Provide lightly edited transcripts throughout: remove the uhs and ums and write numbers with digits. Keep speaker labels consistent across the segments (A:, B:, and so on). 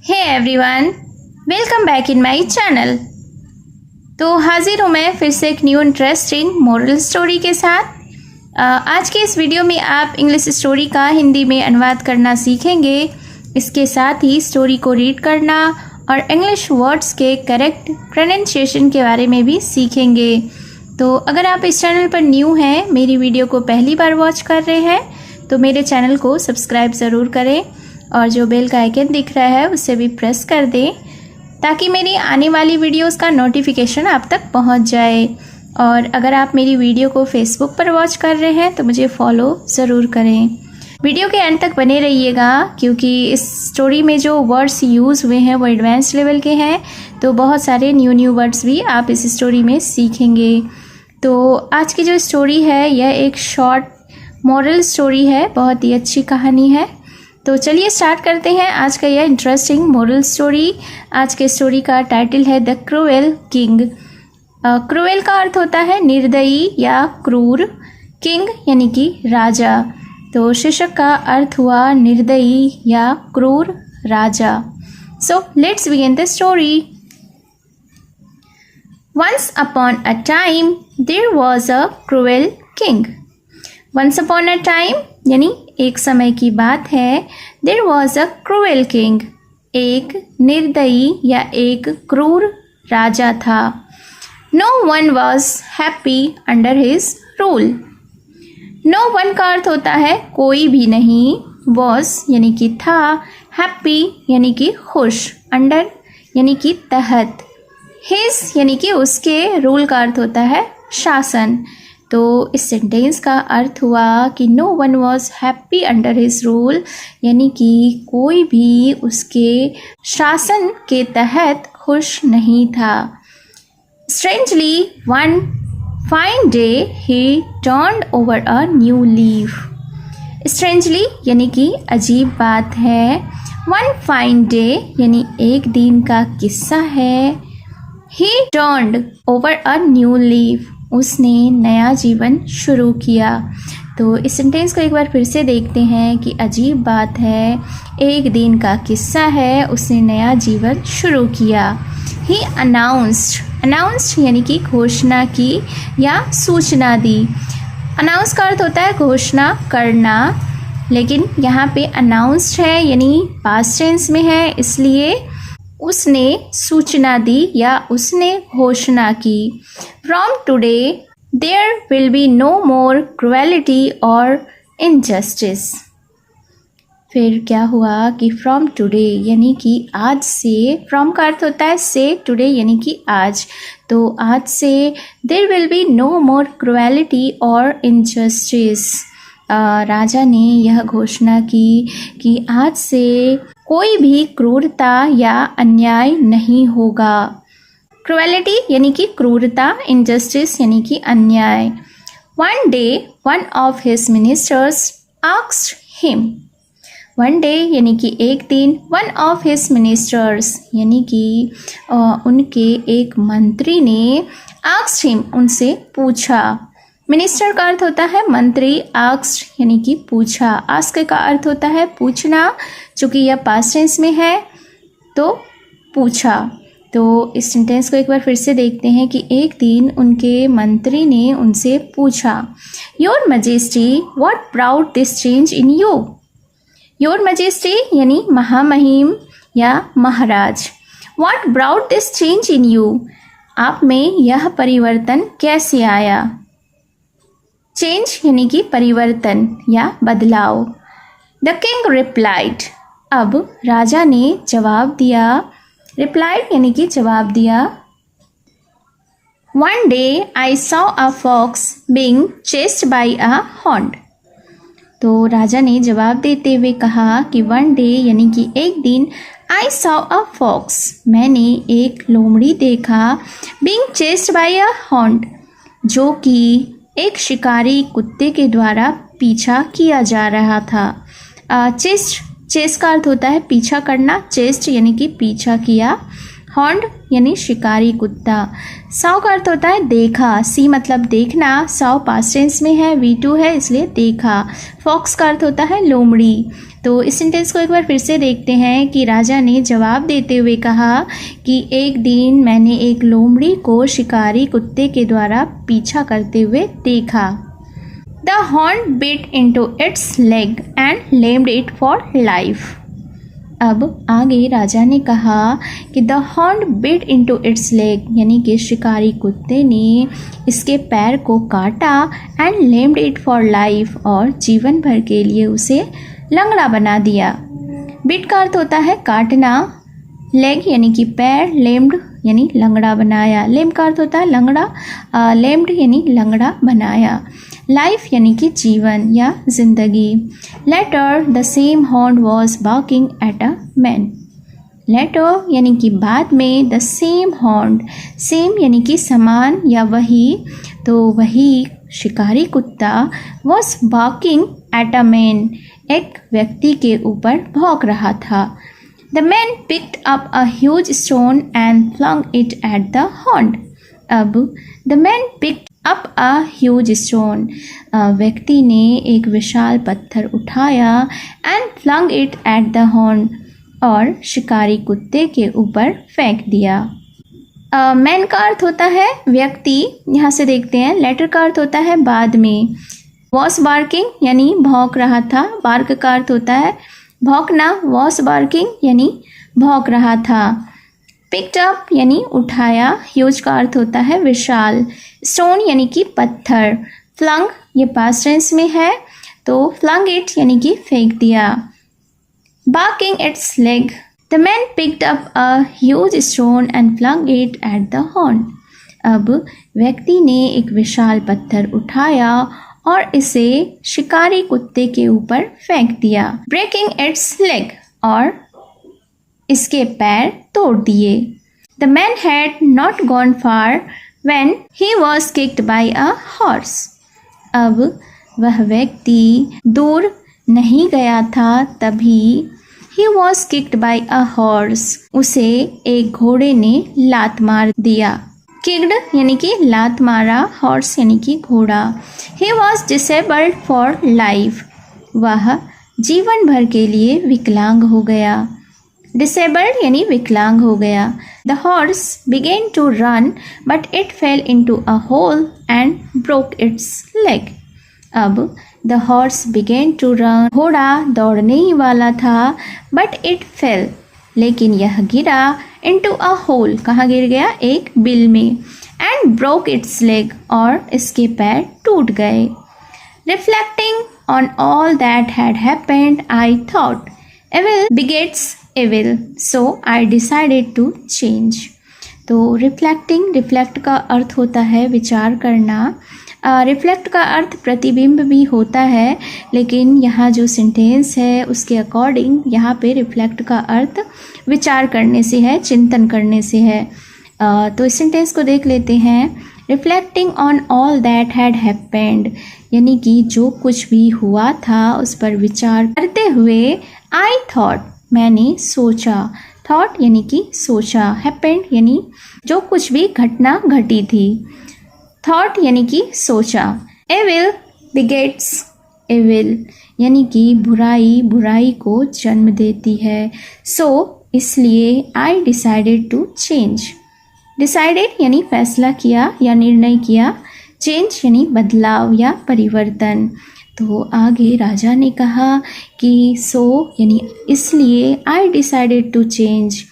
A: Hey everyone, welcome back in my channel. तो हाजिर हूँ मैं फिर से एक न्यू इंटरेस्टिंग मोरल स्टोरी के साथ। आज के इस वीडियो में आप इंग्लिश स्टोरी का हिंदी में अनुवाद करना सीखेंगे। इसके साथ ही स्टोरी को रीड करना और इंग्लिश वर्ड्स के करेक्ट प्रोनाउंसिएशन के बारे में भी सीखेंगे। तो अगर आप इस चैनल पर न्यू हैं, मेरी वीडियो को पहली बार वॉच कर रहे हैं, तो मेरे चैनल को सब्सक्राइब ज़रूर करें और जो बेल का आइकन दिख रहा है उसे भी प्रेस कर दें ताकि मेरी आने वाली वीडियोस का नोटिफिकेशन आप तक पहुंच जाए। और अगर आप मेरी वीडियो को फेसबुक पर वॉच कर रहे हैं तो मुझे फॉलो ज़रूर करें। वीडियो के एंड तक बने रहिएगा क्योंकि इस स्टोरी में जो वर्ड्स यूज़ हुए हैं वो एडवांस लेवल के हैं, तो बहुत सारे न्यू वर्ड्स भी आप इस स्टोरी में सीखेंगे। तो आज की जो स्टोरी है यह एक शॉर्ट मॉरल स्टोरी है, बहुत ही अच्छी कहानी है। तो चलिए स्टार्ट करते हैं आज का यह इंटरेस्टिंग मोरल स्टोरी। आज के स्टोरी का टाइटल है द क्रूएल किंग। क्रूएल का अर्थ होता है निर्दयी या क्रूर, किंग यानी कि राजा। तो शीर्षक का अर्थ हुआ निर्दयी या क्रूर राजा। So let's begin the story. Once upon a time there was a cruel king. Once upon a time यानी एक समय की बात है। There was a cruel king, एक निर्दयी या एक क्रूर राजा था। No one was happy under his rule. No one का अर्थ होता है कोई भी नहीं, वॉज यानी कि था, हैप्पी यानी कि खुश, अंडर यानी कि तहत, हिज यानी कि उसके, रूल का अर्थ होता है शासन। तो इस सेंटेंस का अर्थ हुआ कि no one was happy under his rule, यानी कि कोई भी उसके शासन के तहत खुश नहीं था। Strangely one fine day he turned over a new leaf. Strangely यानी कि अजीब बात है, वन फाइन डे यानी एक दिन का किस्सा है। ही turned over a new leaf, उसने नया जीवन शुरू किया। तो इस सेंटेंस को एक बार फिर से देखते हैं कि अजीब बात है, एक दिन का किस्सा है, उसने नया जीवन शुरू किया। ही अनाउंस्ड यानी कि घोषणा की या सूचना दी। अनाउंस का अर्थ होता है घोषणा करना, लेकिन यहाँ पे अनाउंस्ड है यानी पास्ट टेंस में है, इसलिए उसने सूचना दी या उसने घोषणा की। From today there will be no more cruelty और इनजस्टिस। फिर क्या हुआ कि फ्रॉम टुडे यानी कि आज से, फ्रॉम का अर्थ होता है से, टुडे यानी कि आज, तो आज से there will be no more cruelty और इनजस्टिस। राजा ने यह घोषणा की कि आज से कोई भी क्रूरता या अन्याय नहीं होगा। क्रुएलिटी यानी कि क्रूरता, इनजस्टिस यानी कि अन्याय। One day one of his ministers asked him. One day यानी कि एक दिन, वन ऑफ हिज मिनिस्टर्स यानी कि उनके एक मंत्री ने, आस्क्ड हिम उनसे पूछा। मिनिस्टर का अर्थ होता है मंत्री, आस्क्ड यानी कि पूछा, आस्क का अर्थ होता है पूछना, चूँकि यह पास्ट टेंस में है तो पूछा। तो इस सेंटेंस को एक बार फिर से देखते हैं कि एक दिन उनके मंत्री ने उनसे पूछा। Your majesty what brought this change in you. Your majesty यानी महामहिम या महाराज। What brought this change in you, आप में यह परिवर्तन कैसे आया। चेंज यानी कि परिवर्तन या बदलाव। द किंग रिप्लाइड, अब राजा ने जवाब दिया। रिप्लाइड यानी कि जवाब दिया। One day I saw a fox being chased by a hound. तो राजा ने जवाब देते हुए कहा कि वन डे यानी कि एक दिन, आई सॉ अ फॉक्स मैंने एक लोमड़ी देखा, being chased by a horned जो कि एक शिकारी कुत्ते के द्वारा पीछा किया जा रहा था। चेस्ट का अर्थ होता है पीछा करना, चेस्ट यानी कि पीछा किया, हॉन्ड यानी शिकारी कुत्ता। सॉ का अर्थ होता है देखा, सी मतलब देखना, सॉ पास्ट टेंस में है, V2 है इसलिए देखा। फॉक्स का अर्थ होता है लोमड़ी। तो इस सेंटेंस को एक बार फिर से देखते हैं कि राजा ने जवाब देते हुए कहा कि एक दिन मैंने एक लोमड़ी को शिकारी कुत्ते के द्वारा पीछा करते हुए देखा। The horn bit into its leg and lamed it for life. अब आगे राजा ने कहा कि the horn bit into its leg, यानी कि शिकारी कुत्ते ने इसके पैर को काटा एंड लेम्ड इट फॉर लाइफ, और जीवन भर के लिए उसे लंगड़ा बना दिया। बिट का अर्थ होता है काटना, लेग यानी कि पैर, लेम्ड यानी लंगड़ा बनाया। लेम का अर्थ होता है लंगड़ा, लेम्ड यानी लंगड़ा बनाया। लाइफ यानी कि जीवन या जिंदगी। लेटर द सेम हॉर्न was barking at a man. Later यानी कि बाद में, द सेम हॉर्न, सेम यानी कि समान या वही, तो वही शिकारी कुत्ता was barking at a man, एक व्यक्ति के ऊपर भौंक रहा था। The man picked up a huge stone and flung it at the हॉर्न। अब the man picked up a huge stone, व्यक्ति ने एक विशाल पत्थर उठाया, and flung it at the हॉर्न, और शिकारी कुत्ते के ऊपर फेंक दिया। मैन का अर्थ होता है व्यक्ति, यहाँ से देखते हैं। लेटर का अर्थ होता है बाद में। वॉस बार्किंग यानी भौंक रहा था, बार्क का अर्थ होता है भौंकना, वॉस बार्किंग यानी भौंक रहा था। पिक्ड अप यानी उठाया, ह्यूज का अर्थ होता है विशाल, स्टोन यानी कि पत्थर, फ्लंग ये पास्ट टेंस में है, तो फ्लंग इट यानी कि फेंक दिया। Barking its leg, the man picked up a huge stone and flung it at the हॉर्न। अब व्यक्ति ने एक विशाल पत्थर उठाया और इसे शिकारी कुत्ते के ऊपर फेंक दिया। ब्रेकिंग इट्स लेग, और इसके पैर तोड़ दिए। The man had not gone far when he was kicked bye a horse. अब वह व्यक्ति दूर नहीं गया था तभी he was kicked bye a horse, उसे एक घोड़े ने लात मार दिया। किक्ड यानी कि लात मारा, हॉर्स यानी कि घोड़ा। He was disabled for life, वह जीवन भर के लिए विकलांग हो गया। डिसेबल्ड यानी विकलांग हो गया। The horse began to run but it fell into a hole and broke its leg. अब the horse began to run, घोड़ा दौड़ने ही वाला था, बट इट फेल, लेकिन यह गिरा, इनटू अ होल, कहाँ गिर गया, एक बिल में, एंड ब्रोक इट्स लेग, और इसके पैर टूट गए। Reflecting on all that had happened I thought evil begets evil, so I decided to change। तो रिफ्लेक्ट का अर्थ होता है विचार करना। रिफ्लेक्ट का अर्थ प्रतिबिंब भी होता है, लेकिन यहाँ जो सेंटेंस है उसके अकॉर्डिंग यहाँ पे रिफ्लेक्ट का अर्थ विचार करने से है, चिंतन करने से है। तो इस सेंटेंस को देख लेते हैं। Reflecting on all that had happened, यानी कि जो कुछ भी हुआ था उस पर विचार करते हुए, आई थॉट मैंने सोचा, थॉट यानी कि सोचा, हैपेंड यानी जो कुछ भी घटना घटी थी, थॉट यानी कि सोचा। एविल बिगेट्स एविल, यानी कि बुराई बुराई को जन्म देती है। सो इसलिए I decided to change. Decided यानी फैसला किया या निर्णय किया, चेंज यानी बदलाव या परिवर्तन। तो आगे राजा ने कहा कि सो यानी इसलिए, आई डिसाइडेड टू चेंज,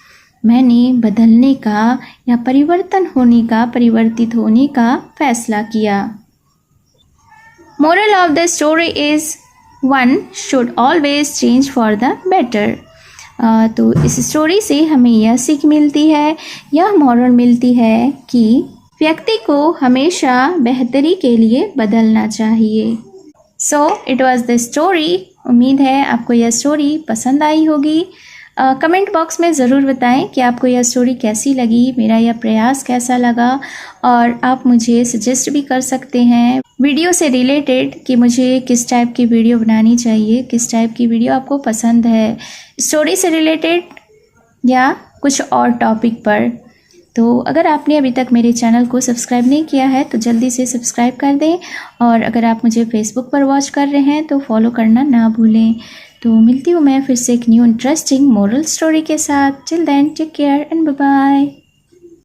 A: मैंने बदलने का या परिवर्तन होने का, परिवर्तित होने का फैसला किया। Moral of the story is one should always change for the better. तो इस स्टोरी से हमें यह सीख मिलती है, यह मॉरल मिलती है कि व्यक्ति को हमेशा बेहतरी के लिए बदलना चाहिए। So it was the story. उम्मीद है आपको यह स्टोरी पसंद आई होगी। कमेंट बॉक्स में ज़रूर बताएं कि आपको यह स्टोरी कैसी लगी, मेरा यह प्रयास कैसा लगा, और आप मुझे सजेस्ट भी कर सकते हैं वीडियो से रिलेटेड कि मुझे किस टाइप की वीडियो बनानी चाहिए, किस टाइप की वीडियो आपको पसंद है, स्टोरी से रिलेटेड या कुछ और टॉपिक पर। तो अगर आपने अभी तक मेरे चैनल को सब्सक्राइब नहीं किया है तो जल्दी से सब्सक्राइब कर दें, और अगर आप मुझे फेसबुक पर वॉच कर रहे हैं तो फॉलो करना ना भूलें। तो मिलती हूँ मैं फिर से एक न्यू इंटरेस्टिंग मोरल स्टोरी के साथ. Till then take care and bye bye.